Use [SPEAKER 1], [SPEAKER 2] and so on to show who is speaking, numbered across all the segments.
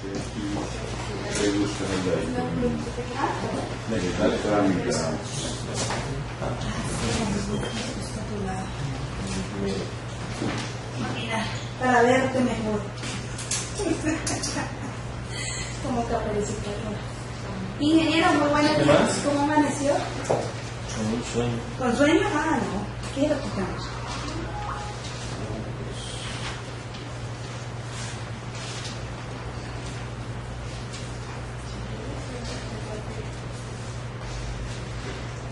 [SPEAKER 1] Le gusta la trámite.
[SPEAKER 2] Mira, para verte mejor. Como caperucita. Ingeniero, muy buenos días. ¿Cómo amaneció?
[SPEAKER 3] Con un sueño.
[SPEAKER 2] ¿Con sueño? Ah, no. ¿Qué lo quitamos?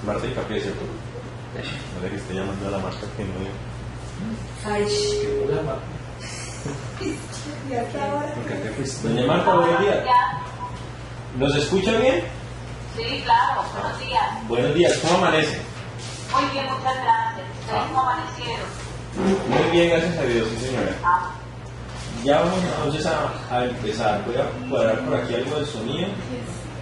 [SPEAKER 3] Marta y café, ¿cierto? No sé que esté llamando a la marca que no digo.
[SPEAKER 2] Ay,
[SPEAKER 3] Hola, Marta.
[SPEAKER 2] ¿y hasta ahora?
[SPEAKER 3] Doña Marta, buenos días. ¿Nos escucha bien?
[SPEAKER 4] Sí, claro, buenos días.
[SPEAKER 3] Buenos días, ¿cómo amanece?
[SPEAKER 4] Muy bien, muchas gracias. ¿Ustedes cómo amanecieron?
[SPEAKER 3] Muy bien, gracias a Dios, sí señora.
[SPEAKER 4] Ah,
[SPEAKER 3] Ya vamos entonces a empezar. Voy a cuadrar por aquí algo de sonido.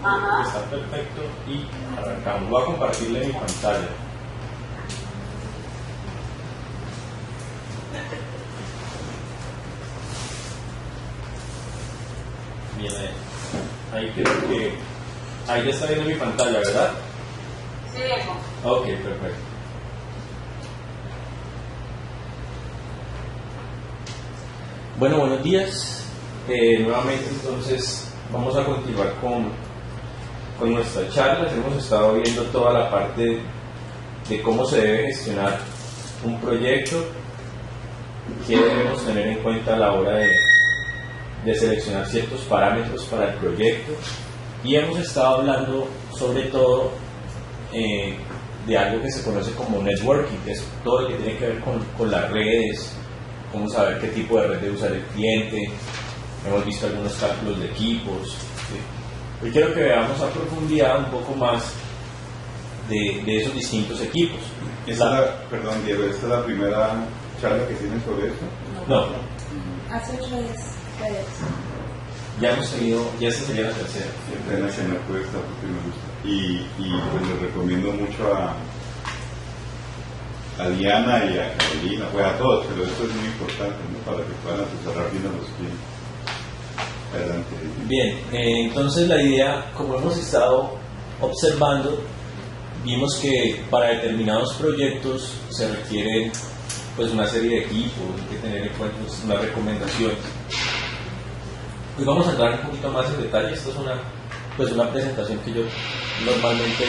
[SPEAKER 4] ajá.
[SPEAKER 3] Está perfecto y arrancamos. Voy a compartirle mi pantalla. Bien, ahí creo que... Ahí ya está viendo mi pantalla, ¿verdad?
[SPEAKER 4] Sí, viejo.
[SPEAKER 3] Ok, perfecto. Bueno, buenos días. Nuevamente entonces vamos a continuar con nuestra charla. Hemos estado viendo toda la parte de cómo se debe gestionar un proyecto, qué debemos tener en cuenta a la hora de seleccionar ciertos parámetros para el proyecto, y hemos estado hablando sobre todo de algo que se conoce como networking, que es todo lo que tiene que ver con las redes, cómo saber qué tipo de red debe usar el cliente. Hemos visto algunos cálculos de equipos, ¿sí? Hoy quiero que veamos a profundidad un poco más de esos distintos equipos.
[SPEAKER 1] Perdón, Diego, ¿esta es la primera charla que tienen sobre eso?
[SPEAKER 3] No,
[SPEAKER 2] Hace redes.
[SPEAKER 3] ya hemos tenido, ya esta sería la tercera.
[SPEAKER 1] Siempre en la cuesta porque me gusta. Y pues les recomiendo mucho a Diana y a Carolina, pues a todos, pero esto es muy importante, ¿no? Para que puedan asesorar bien a los clientes. Adelante.
[SPEAKER 3] Bien, entonces la idea, como hemos estado observando, vimos que para determinados proyectos se requieren pues una serie de equipos, hay que tener en cuenta unas recomendaciones. Hoy vamos a entrar un poquito más en detalle. Esta es una presentación que yo normalmente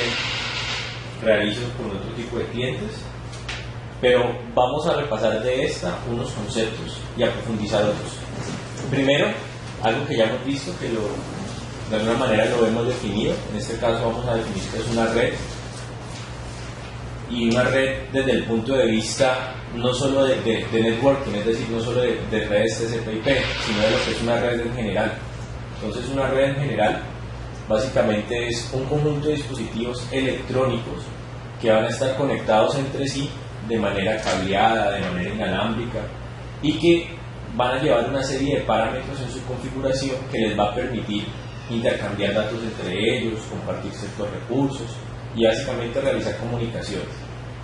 [SPEAKER 3] realizo con otro tipo de clientes, pero vamos a repasar de esta unos conceptos y a profundizar otros. Primero, algo que ya hemos visto, que de alguna manera lo hemos definido. En este caso vamos a definir que es una red, y una red desde el punto de vista no solo de networking, es decir, no solo de redes TCP/IP, sino de lo que es una red en general. Entonces, una red en general básicamente es un conjunto de dispositivos electrónicos que van a estar conectados entre sí de manera cableada, de manera inalámbrica, y que van a llevar una serie de parámetros en su configuración que les va a permitir intercambiar datos entre ellos, compartir ciertos recursos y básicamente realizar comunicaciones.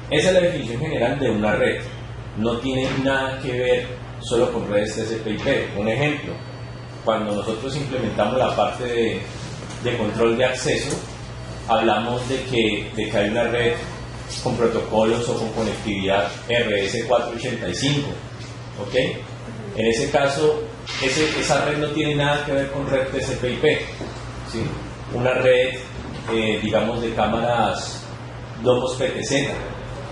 [SPEAKER 3] Esa es la definición general de una red. No tiene nada que ver solo con redes TCP/IP. Un ejemplo, cuando nosotros implementamos la parte de control de acceso, hablamos de que hay una red con protocolos o con conectividad RS485, ¿ok? En ese caso, esa red no tiene nada que ver con red TCP/IP, ¿sí? Una red, digamos, de cámaras Domos PTZ,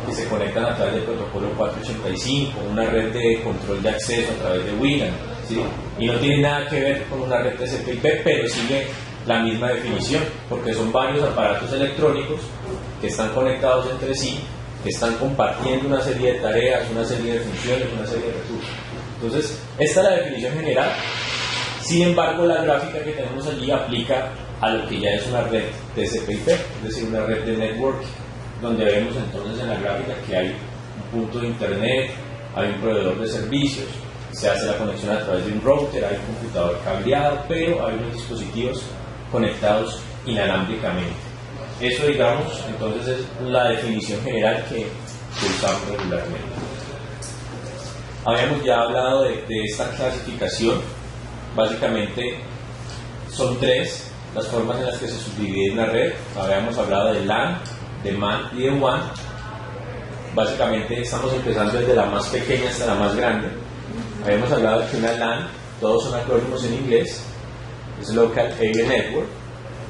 [SPEAKER 3] que se conectan a través del protocolo 485, una red de control de acceso a través de WLAN, ¿sí? Y no tiene nada que ver con una red TCP/IP, pero sigue la misma definición, porque son varios aparatos electrónicos que están conectados entre sí, que están compartiendo una serie de tareas, una serie de funciones, una serie de recursos. Entonces, esta es la definición general. Sin embargo, la gráfica que tenemos allí aplica a lo que ya es una red TCP/IP, es decir, una red de networking, donde vemos entonces en la gráfica que hay un punto de internet, hay un proveedor de servicios, se hace la conexión a través de un router, hay un computador cableado, pero hay unos dispositivos conectados inalámbricamente. Eso, digamos, entonces es la definición general que usamos regularmente. Habíamos ya hablado de esta clasificación. Básicamente son tres las formas en las que se subdivide una red. Habíamos hablado de LAN, de MAN y de WAN. Básicamente estamos empezando desde la más pequeña hasta la más grande. Habíamos hablado de que una LAN, todos son acrónimos en inglés, es Local Area Network.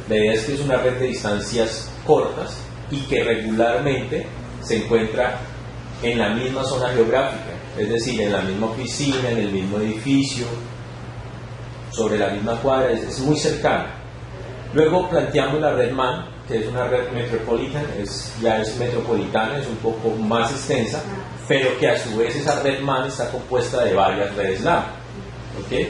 [SPEAKER 3] La idea es que es una red de distancias cortas y que regularmente se encuentra en la misma zona geográfica, es decir, en la misma oficina, en el mismo edificio, sobre la misma cuadra, es muy cercana. Luego planteamos la red MAN, que es una red metropolitana, ya es metropolitana, es un poco más extensa, pero que a su vez esa red MAN está compuesta de varias redes LAN, ¿ok?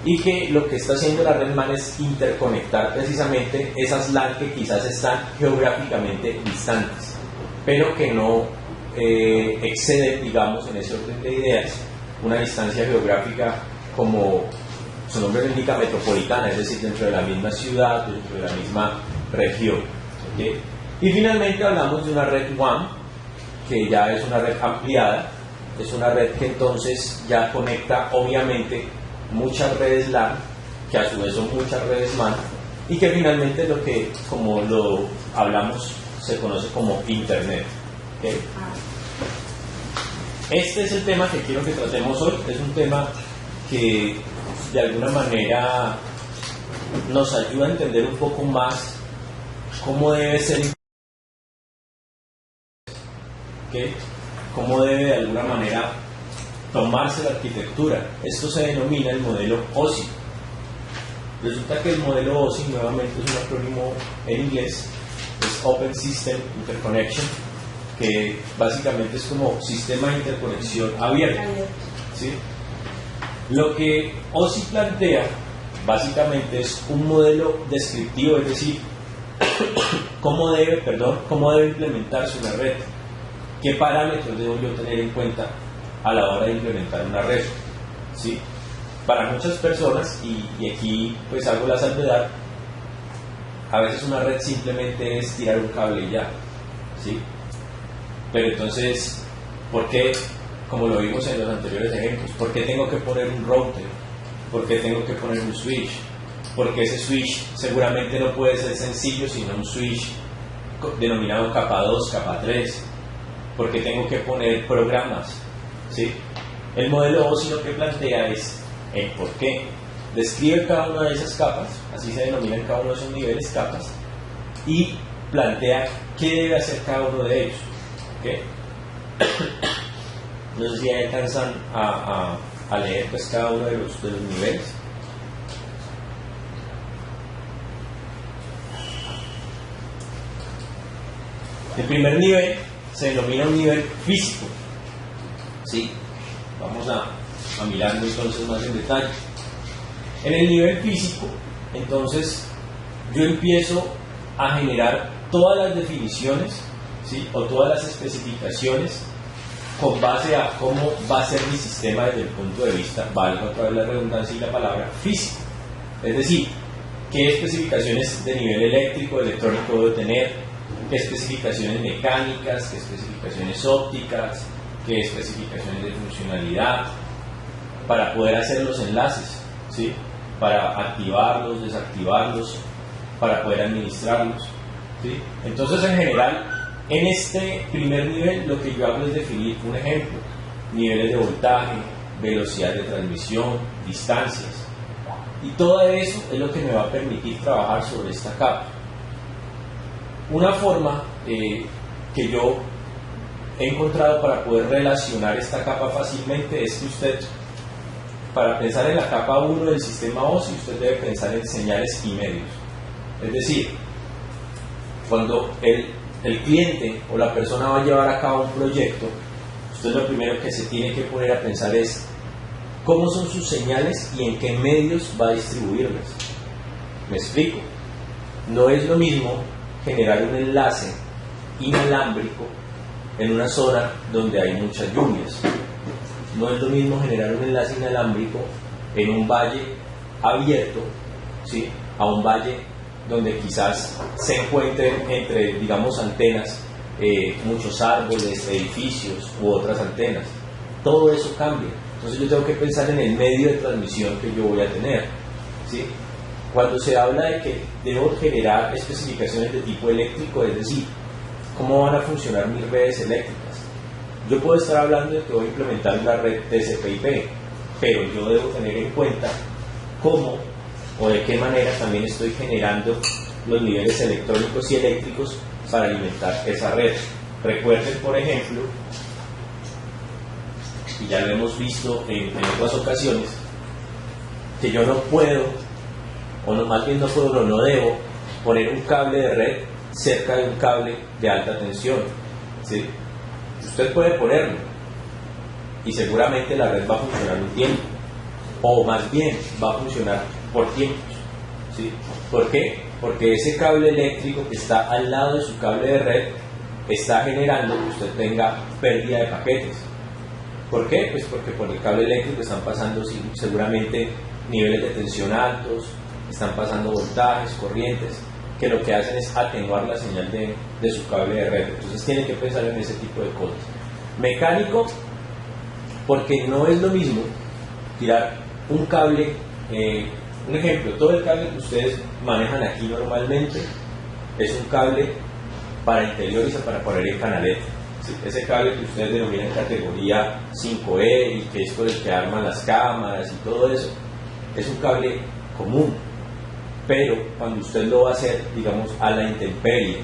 [SPEAKER 3] Y que lo que está haciendo la red MAN es interconectar precisamente esas LAN que quizás están geográficamente distantes, pero que no exceden, digamos, en ese orden de ideas, una distancia geográfica como su nombre lo indica, metropolitana, es decir, dentro de la misma ciudad, dentro de la misma región. ¿Okay? Y finalmente hablamos de una red WAN, que ya es una red ampliada, es una red que entonces ya conecta obviamente muchas redes LAN, que a su vez son muchas redes MAN, y que finalmente es lo que, como lo hablamos, se conoce como Internet. ¿Okay? Este es el tema que quiero que tratemos hoy. Es un tema que de alguna manera nos ayuda a entender un poco más cómo debe ser, ¿okay? Cómo debe de alguna manera tomarse la arquitectura. Esto se denomina el modelo OSI. Resulta que el modelo OSI, nuevamente, es un acrónimo en inglés, es Open System Interconnection, que básicamente es como sistema de interconexión abierto, ¿sí? Lo que OSI plantea básicamente es un modelo descriptivo, es decir, cómo debe implementarse una red, qué parámetros debo yo tener en cuenta a la hora de implementar una red, ¿sí? Para muchas personas, y aquí pues hago la salvedad, a veces una red simplemente es tirar un cable y ya, ¿sí? Pero entonces, ¿por qué? Como lo vimos en los anteriores ejemplos, ¿por qué tengo que poner un router? ¿Por qué tengo que poner un switch? Porque ese switch seguramente no puede ser sencillo, sino un switch denominado capa 2, capa 3. ¿Por qué tengo que poner programas? ¿Sí? El modelo OSI lo que plantea es el por qué. Describe cada una de esas capas, así se denominan cada uno de esos niveles, capas, y plantea qué debe hacer cada uno de ellos. ¿Okay? No sé si alcanzan a leer pues cada uno de los niveles. El primer nivel se denomina un nivel físico, ¿sí? Vamos a mirarlo entonces más en detalle. En el nivel físico, entonces, yo empiezo a generar todas las definiciones, ¿sí? O todas las especificaciones con base a cómo va a ser mi sistema desde el punto de vista, valga otra vez la redundancia y la palabra, físico. Es decir, qué especificaciones de nivel eléctrico, electrónico debo tener, qué especificaciones mecánicas, qué especificaciones ópticas, qué especificaciones de funcionalidad, para poder hacer los enlaces, ¿sí? Para activarlos, desactivarlos, para poder administrarlos, ¿sí? Entonces, en general, en este primer nivel lo que yo hago es definir un ejemplo, niveles de voltaje, velocidad de transmisión, distancias, y todo eso es lo que me va a permitir trabajar sobre esta capa. Una forma que yo he encontrado para poder relacionar esta capa fácilmente es que usted, para pensar en la capa 1 del sistema OSI, usted debe pensar en señales y medios. Es decir, cuando el cliente o la persona va a llevar a cabo un proyecto, usted lo primero que se tiene que poner a pensar es cómo son sus señales y en qué medios va a distribuirlas. Me explico. No es lo mismo generar un enlace inalámbrico en una zona donde hay muchas lluvias. No es lo mismo generar un enlace inalámbrico en un valle abierto, ¿sí? A un valle donde quizás se encuentren entre, digamos, antenas, muchos árboles, edificios u otras antenas. Todo eso cambia. Entonces yo tengo que pensar en el medio de transmisión que yo voy a tener, ¿sí? Cuando se habla de que debo generar especificaciones de tipo eléctrico, es decir, cómo van a funcionar mis redes eléctricas. Yo puedo estar hablando de que voy a implementar la red TCP/IP, pero yo debo tener en cuenta cómo o de qué manera también estoy generando los niveles electrónicos y eléctricos para alimentar esa red. Recuerden, por ejemplo, y ya lo hemos visto en otras ocasiones, que yo no puedo, o no, más bien no puedo, no debo poner un cable de red cerca de un cable de alta tensión, ¿sí? Usted puede ponerlo y seguramente la red va a funcionar un tiempo, o más bien va a funcionar por tiempos, ¿sí? ¿Por qué? Porque ese cable eléctrico que está al lado de su cable de red está generando que usted tenga pérdida de paquetes. ¿Por qué? Pues porque por el cable eléctrico están pasando seguramente niveles de tensión altos, están pasando voltajes, corrientes, que lo que hacen es atenuar la señal de su cable de red. Entonces tienen que pensar en ese tipo de cosas. Mecánico, porque no es lo mismo tirar un cable, un ejemplo, todo el cable que ustedes manejan aquí normalmente es un cable para interiores o para poner en canaleta. ¿Sí? Ese cable que ustedes denominan categoría 5E y que es por el que arman las cámaras y todo eso, es un cable común. Pero cuando usted lo va a hacer, digamos, a la intemperie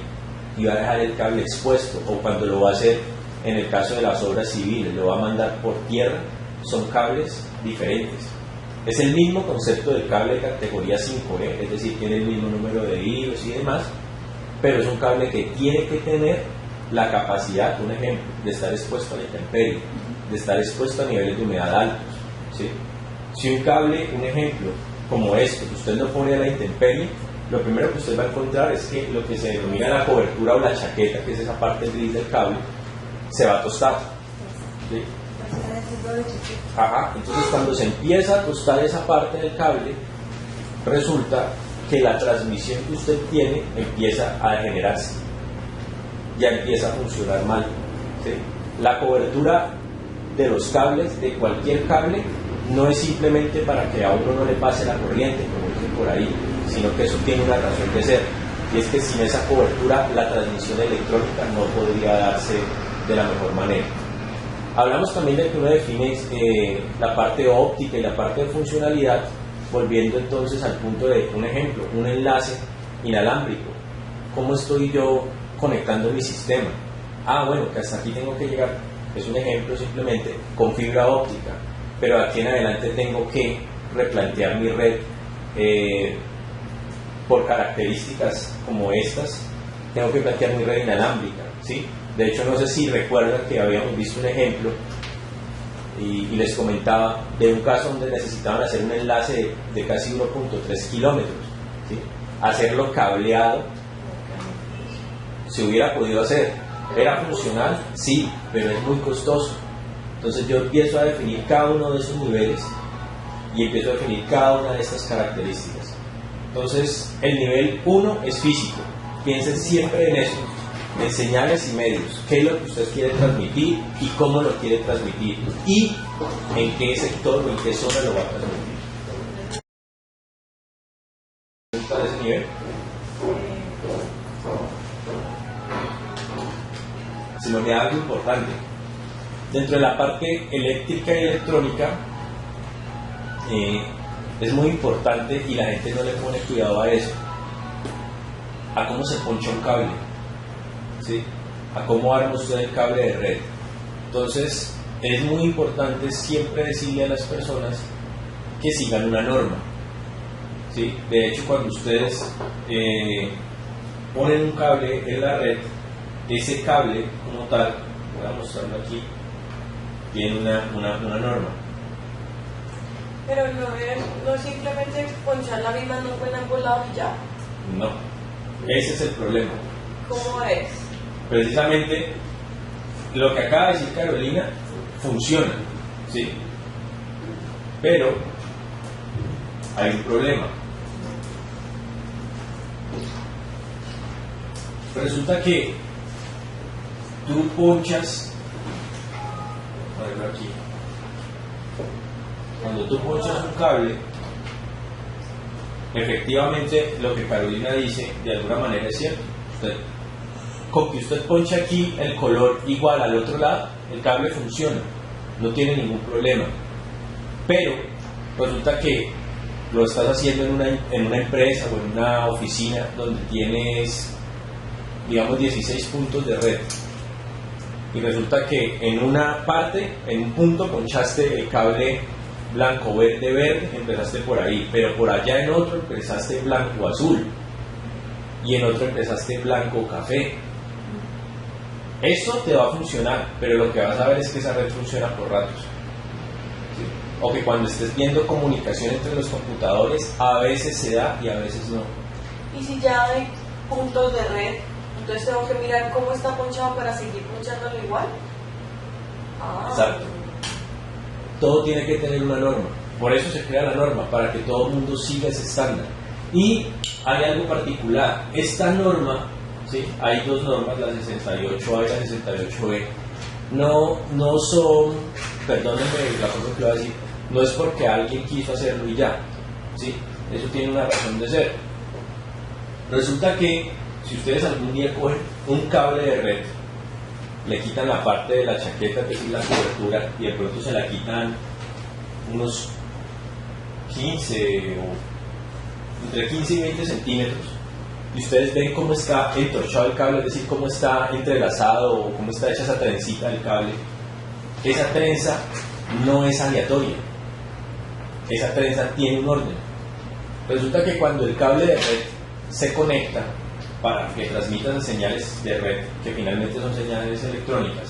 [SPEAKER 3] y va a dejar el cable expuesto, o cuando lo va a hacer en el caso de las obras civiles, lo va a mandar por tierra, son cables diferentes. Es el mismo concepto del cable de categoría 5E, es decir, tiene el mismo número de hilos y demás, pero es un cable que tiene que tener la capacidad, un ejemplo, de estar expuesto a la intemperie, de estar expuesto a niveles de humedad altos, ¿sí? Si un cable, un ejemplo, como esto, que usted lo pone a la intemperie, lo primero que usted va a encontrar es que lo que se denomina la cobertura o la chaqueta, que es esa parte gris del cable, se va a tostar, ¿sí? Ajá, entonces cuando se empieza a tostar esa parte del cable, resulta que la transmisión que usted tiene empieza a degenerarse, ya empieza a funcionar mal, ¿sí? La cobertura de los cables, de cualquier cable, no es simplemente para que a uno no le pase la corriente, como dicen por ahí, sino que eso tiene una razón de ser, y es que sin esa cobertura la transmisión electrónica no podría darse de la mejor manera. Hablamos también de que uno define la parte óptica y la parte de funcionalidad, volviendo entonces al punto de un ejemplo, un enlace inalámbrico. ¿Cómo estoy yo conectando mi sistema? Bueno, que hasta aquí tengo que llegar, es un ejemplo simplemente, con fibra óptica, pero aquí en adelante tengo que replantear mi red por características como estas, tengo que plantear mi red inalámbrica, ¿sí? De hecho, no sé si recuerdan que habíamos visto un ejemplo y les comentaba de un caso donde necesitaban hacer un enlace de casi 1.3 kilómetros, ¿sí? Hacerlo cableado se hubiera podido hacer. ¿Era funcional? Sí, pero es muy costoso. Entonces yo empiezo a definir cada uno de esos niveles y empiezo a definir cada una de estas características. Entonces el nivel 1 es físico. Piensen siempre en eso, en señales y medios, qué es lo que usted quiere transmitir y cómo lo quiere transmitir y en qué sector o en qué zona lo va a transmitir. ¿Está de ese nivel? Se me olvida algo importante. Dentro de la parte eléctrica y electrónica es muy importante y la gente no le pone cuidado a eso, a cómo se poncha un cable, ¿sí? A cómo arma usted el cable de red. Entonces es muy importante siempre decirle a las personas que sigan una norma, ¿sí? De hecho, cuando ustedes ponen un cable en la red, ese cable como tal, voy a mostrarlo aquí, tiene una norma.
[SPEAKER 5] Pero no simplemente ponchar la misma no en ambos lados y ya.
[SPEAKER 3] No, ese es el problema.
[SPEAKER 5] ¿Cómo es?
[SPEAKER 3] Precisamente lo que acaba de decir Carolina funciona, ¿sí? Pero hay un problema. Resulta que tú ponchas, a verlo aquí, cuando tú ponchas un cable, efectivamente lo que Carolina dice de alguna manera es cierto. Con que usted ponche aquí el color igual al otro lado, el cable funciona, no tiene ningún problema. Pero resulta que lo estás haciendo en una empresa o en una oficina donde tienes, digamos, 16 puntos de red. Y resulta que en una parte, en un punto, ponchaste el cable blanco, verde, verde, empezaste por ahí, pero por allá en otro empezaste blanco, azul, y en otro empezaste blanco, café. Esto te va a funcionar, pero lo que vas a ver es que esa red funciona por ratos. ¿Sí? O que cuando estés viendo comunicación entre los computadores, a veces se da y a veces no.
[SPEAKER 5] Y si ya hay puntos de red, entonces tengo que mirar cómo está ponchado para seguir ponchándolo igual.
[SPEAKER 3] Exacto. Todo tiene que tener una norma. Por eso se crea la norma, para que todo el mundo siga ese estándar. Y hay algo particular. Esta norma, ¿sí? Hay dos normas, la 68A y la 68B. No son, perdónenme la cosa que voy a decir, no es porque alguien quiso hacerlo y ya, ¿sí? Eso tiene una razón de ser. Resulta que si ustedes algún día cogen un cable de red, le quitan la parte de la chaqueta, que es la cobertura, y de pronto se la quitan unos 15 o entre 15 y 20 centímetros, y ustedes ven cómo está entorchado el cable, es decir, cómo está entrelazado o cómo está hecha esa trencita del cable. Esa trenza no es aleatoria, esa trenza tiene un orden. Resulta que cuando el cable de red se conecta para que transmitan señales de red, que finalmente son señales electrónicas,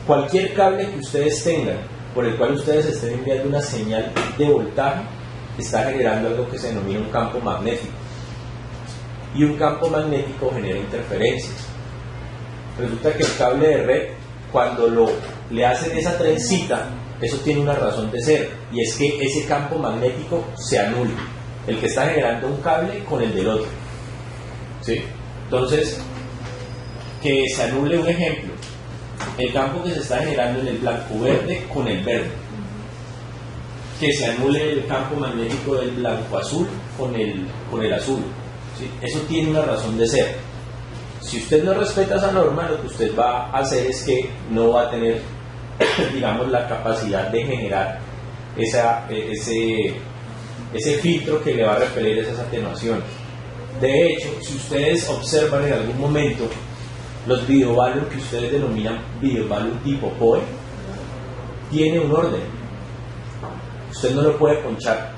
[SPEAKER 3] cualquier cable que ustedes tengan por el cual ustedes estén enviando una señal de voltaje está generando algo que se denomina un campo magnético, y un campo magnético genera interferencias. Resulta que el cable de red, cuando le hacen esa trencita, eso tiene una razón de ser, y es que ese campo magnético se anula, el que está generando un cable con el del otro, ¿sí? Entonces, que se anule, un ejemplo, el campo que se está generando en el blanco verde con el verde, que se anule el campo magnético del blanco azul con el azul, ¿sí? Eso tiene una razón de ser. Si usted no respeta esa norma, lo que usted va a hacer es que no va a tener, digamos, la capacidad de generar ese filtro que le va a repeler esas atenuaciones. De hecho, si ustedes observan en algún momento los videobalun que ustedes denominan videobalun tipo PoE, tiene un orden. Usted no lo puede ponchar,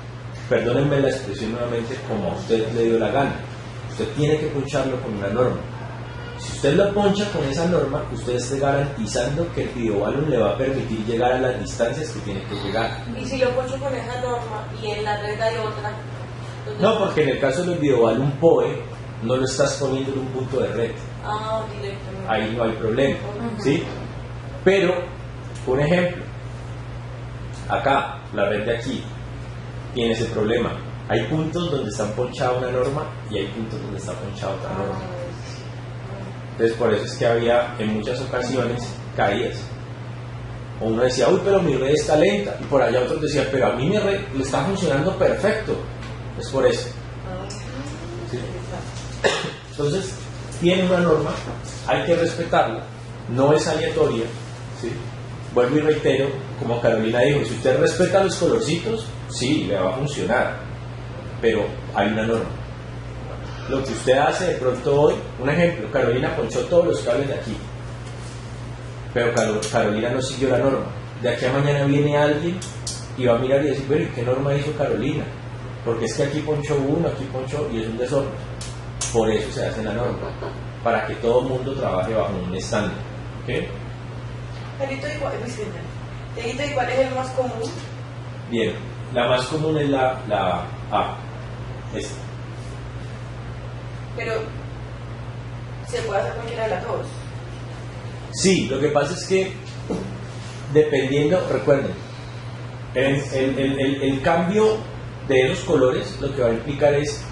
[SPEAKER 3] perdónenme la expresión nuevamente, como a usted le dio la gana. Usted tiene que poncharlo con una norma. Si usted lo poncha con esa norma, usted esté garantizando que el videobalun le va a permitir llegar a las distancias que tiene que llegar.
[SPEAKER 5] Y si yo poncho con esa norma y en la red hay otra, entonces...
[SPEAKER 3] No, porque en el caso del videobalun PoE no lo estás poniendo en un punto de red.
[SPEAKER 5] Directamente.
[SPEAKER 3] Ahí no hay problema, ¿sí? Pero, por ejemplo, acá, la red de aquí, tiene ese problema. Hay puntos donde está ponchada una norma y hay puntos donde está ponchada otra norma. Entonces, por eso es que había en muchas ocasiones caídas. O uno decía, uy, pero mi red está lenta. Y por allá otros decían, pero a mí mi red le está funcionando perfecto. Es por eso. ¿Sí? Entonces, tiene una norma, hay que respetarla, no es aleatoria, ¿sí? Vuelvo y reitero, como Carolina dijo, si usted respeta los colorcitos, sí, le va a funcionar, pero hay una norma. Lo que usted hace de pronto hoy, un ejemplo, Carolina ponchó todos los cables de aquí, pero Carolina no siguió la norma. De aquí a mañana viene alguien y va a mirar y decir, pero ¿y qué norma hizo Carolina? Porque es que aquí ponchó uno, aquí ponchó, y es un desorden. Por eso se hace la norma, para que todo el mundo trabaje bajo un estándar. ¿Okay?
[SPEAKER 5] Delito ¿y cuál es el más común?
[SPEAKER 3] Bien, la más común es la A. Esta.
[SPEAKER 5] Pero se puede hacer cualquiera de las dos.
[SPEAKER 3] Sí, lo que pasa es que dependiendo, recuerden, el cambio de esos colores lo que va a implicar es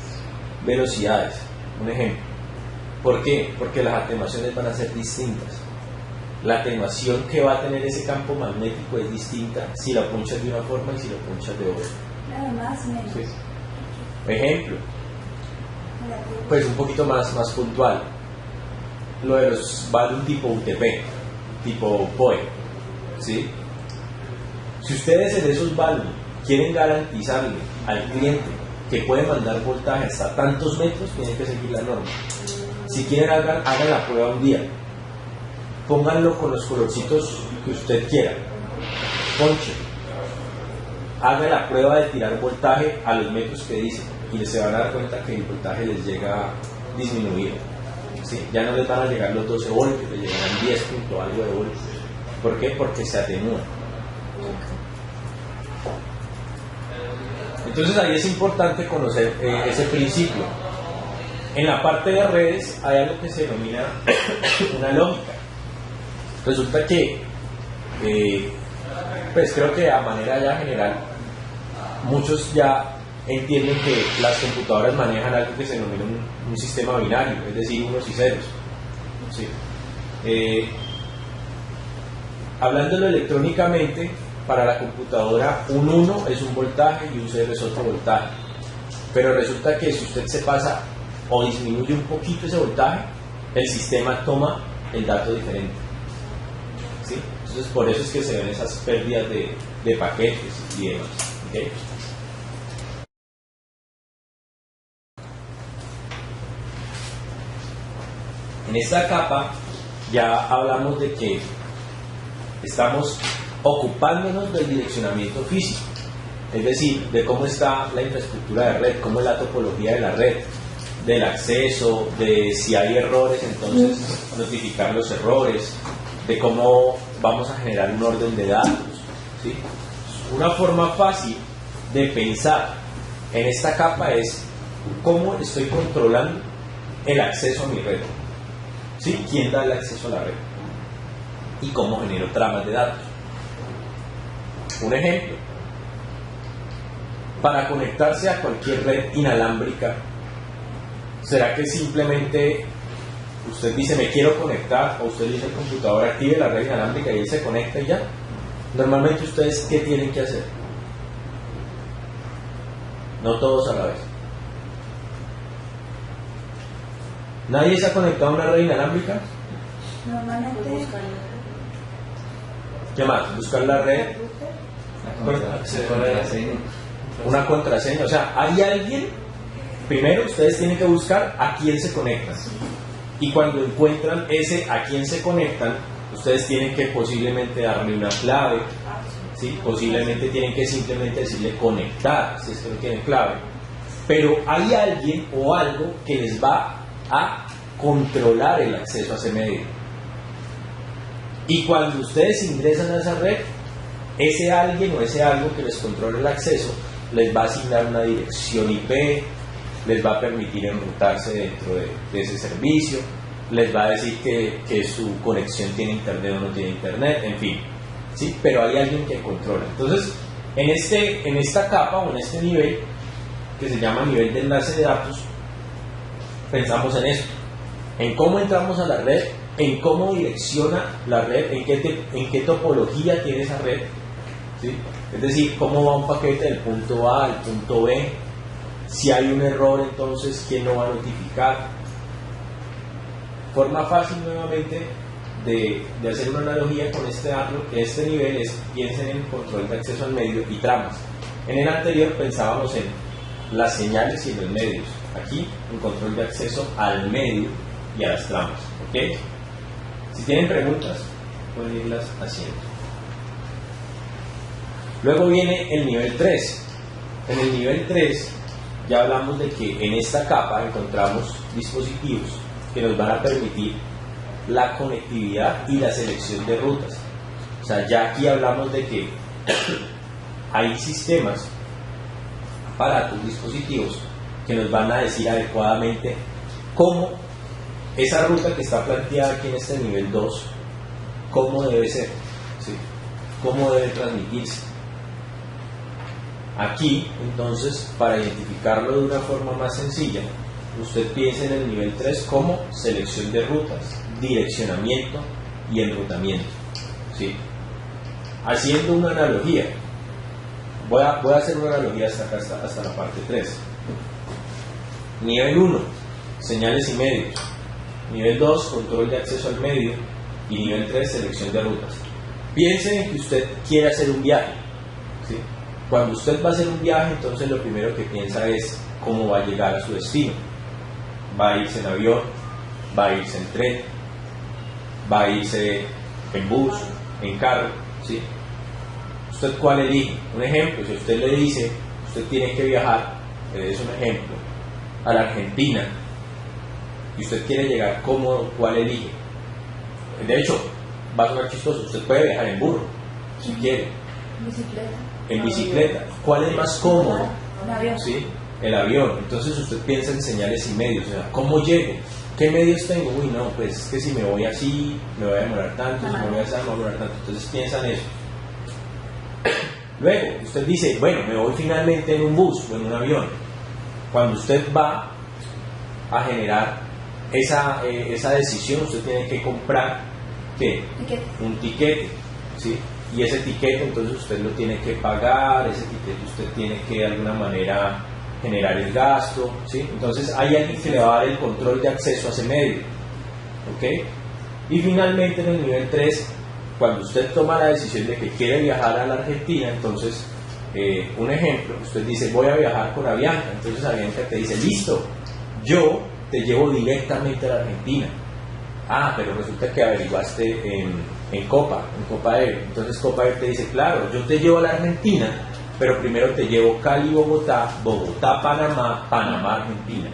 [SPEAKER 3] velocidades. Un ejemplo. ¿Por qué? Porque las atenuaciones van a ser distintas. La atenuación que va a tener ese campo magnético es distinta si la ponchas de una forma y si la ponchas de otra.
[SPEAKER 2] Nada más, menos.
[SPEAKER 3] ¿Sí? Ejemplo, pues un poquito más puntual, lo de los volume tipo UTP, tipo PoE, ¿sí? Si ustedes en esos volume quieren garantizarle al cliente que puede mandar voltaje hasta tantos metros, tienen que seguir la norma. Si quieren hagan la prueba un día, pónganlo con los colorcitos que usted quiera, ponche, haga la prueba de tirar voltaje a los metros que dicen y se van a dar cuenta que el voltaje les llega disminuido, ¿sí? Ya no les van a llegar los 12 voltios, les llegarán 10 punto algo de voltios. ¿Por qué? Porque se atenúa. Entonces ahí es importante conocer ese principio. En la parte de redes hay algo que se denomina una lógica. Resulta que, pues creo que a manera ya general, muchos ya entienden que las computadoras manejan algo que se denomina un sistema binario, es decir, unos y ceros. ¿Sí? Hablándolo electrónicamente, para la computadora un 1 es un voltaje y un 0 es otro voltaje. Pero resulta que si usted se pasa o disminuye un poquito ese voltaje, el sistema toma el dato diferente. ¿Sí? Entonces por eso es que se ven esas pérdidas de paquetes y demás. ¿Okay? En esta capa ya hablamos de que estamos ocupándonos del direccionamiento físico, es decir, de cómo está la infraestructura de red, cómo es la topología de la red, del acceso, de si hay errores, entonces notificar los errores, de cómo vamos a generar un orden de datos, ¿sí? Una forma fácil de pensar en esta capa es cómo estoy controlando el acceso a mi red, ¿sí? ¿Quién da el acceso a la red? Y cómo genero tramas de datos. Un ejemplo, para conectarse a cualquier red inalámbrica, ¿será que simplemente usted dice me quiero conectar, o usted dice al computador active la red inalámbrica y él se conecta y ya? Normalmente ustedes, ¿qué tienen que hacer? No todos a la vez. ¿Nadie se ha conectado a una red inalámbrica?
[SPEAKER 2] Normalmente.
[SPEAKER 3] ¿Qué más? Buscar la red. Una contraseña. O sea, hay alguien. Primero ustedes tienen que buscar a quién se conectan. Y cuando encuentran ese a quién se conectan, ustedes tienen que posiblemente darle una clave. ¿Sí? Posiblemente tienen que simplemente decirle conectar, si es que no tienen clave. Pero hay alguien o algo que les va a controlar el acceso a ese medio. Y cuando ustedes ingresan a esa red, ese alguien o ese algo que les controla el acceso les va a asignar una dirección IP, les va a permitir enrutarse dentro de ese servicio, les va a decir que su conexión tiene internet o no tiene internet, en fin, ¿sí? Pero hay alguien que controla. Entonces, en esta capa o en este nivel, que se llama nivel de enlace de datos, pensamos en eso, en cómo entramos a la red, en cómo direcciona la red, en qué topología tiene esa red, ¿sí? Es decir, cómo va un paquete del punto A al punto B, si hay un error, entonces quién lo va a notificar. Forma fácil nuevamente de hacer una analogía con este dato, que este nivel es, piensen en control de acceso al medio y tramas. En el anterior pensábamos en las señales y en los medios, aquí en control de acceso al medio y a las tramas, ¿ok? Si tienen preguntas, pueden irlas haciendo. Luego viene el nivel 3. En el nivel 3 ya hablamos de que en esta capa encontramos dispositivos que nos van a permitir la conectividad y la selección de rutas. O sea, ya aquí hablamos de que hay sistemas, aparatos, dispositivos que nos van a decir adecuadamente cómo esa ruta que está planteada aquí en este nivel 2, cómo debe ser, ¿sí? Cómo debe transmitirse. Aquí, entonces, para identificarlo de una forma más sencilla, usted piensa en el nivel 3 como selección de rutas, direccionamiento y enrutamiento, ¿sí? Haciendo una analogía, voy a hacer una analogía hasta la parte 3. Nivel 1, señales y medios. Nivel 2, control de acceso al medio. Y nivel 3, selección de rutas. Piense en que usted quiere hacer un viaje, ¿sí? Cuando usted va a hacer un viaje, entonces lo primero que piensa es cómo va a llegar a su destino. Va a irse en avión, va a irse en tren, va a irse en bus, en carro, ¿sí? ¿Usted cuál elige? Un ejemplo, si usted le dice, usted tiene que viajar, es un ejemplo, a la Argentina, y usted quiere llegar cómodo, ¿cuál elige? De hecho, va a sonar chistoso, usted puede viajar en burro, si quiere,
[SPEAKER 2] Bicicleta.
[SPEAKER 3] en bicicleta. ¿Cuál es más cómodo?
[SPEAKER 2] Un avión.
[SPEAKER 3] ¿Sí? El avión. Entonces usted piensa en señales y medios, o sea, ¿cómo llego? ¿Qué medios tengo? Uy, no, pues es que si me voy así, me voy a demorar tanto, si me voy a hacer, me voy a demorar tanto. Entonces piensa en eso. Luego, usted dice, bueno, me voy finalmente en un bus o en un avión. Cuando usted va a generar esa decisión, usted tiene que comprar, ¿qué?
[SPEAKER 2] Tiquete.
[SPEAKER 3] Un tiquete, ¿sí? Y ese tiquete entonces usted lo tiene que pagar, ese tiquete usted tiene que de alguna manera generar el gasto, ¿sí? Entonces hay alguien que le va a dar el control de acceso a ese medio, ¿ok? Y finalmente en el nivel 3, cuando usted toma la decisión de que quiere viajar a la Argentina, entonces, un ejemplo, usted dice, voy a viajar con Avianca, entonces Avianca te dice, listo, yo te llevo directamente a la Argentina. Ah, pero resulta que averiguaste en Copa Air. Entonces Copa Air te dice, claro, yo te llevo a la Argentina, pero primero te llevo Cali-Bogotá, Bogotá-Panamá, Panamá-Argentina.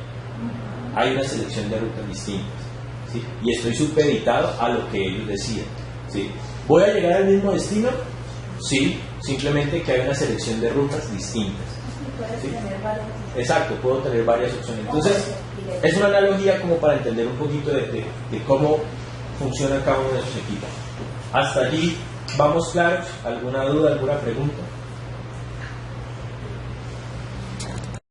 [SPEAKER 3] Hay una selección de rutas distintas, ¿sí? Y estoy supeditado a lo que ellos decidan, ¿sí? ¿Voy a llegar al mismo destino? Sí, simplemente que hay una selección de rutas distintas.
[SPEAKER 2] Puedes
[SPEAKER 3] Sí.
[SPEAKER 2] tener varios.
[SPEAKER 3] Exacto, puedo tener varias opciones. Entonces, es una analogía como para entender un poquito de cómo funciona cada uno de esos equipos. Hasta allí, ¿vamos claros? ¿Alguna duda, alguna pregunta?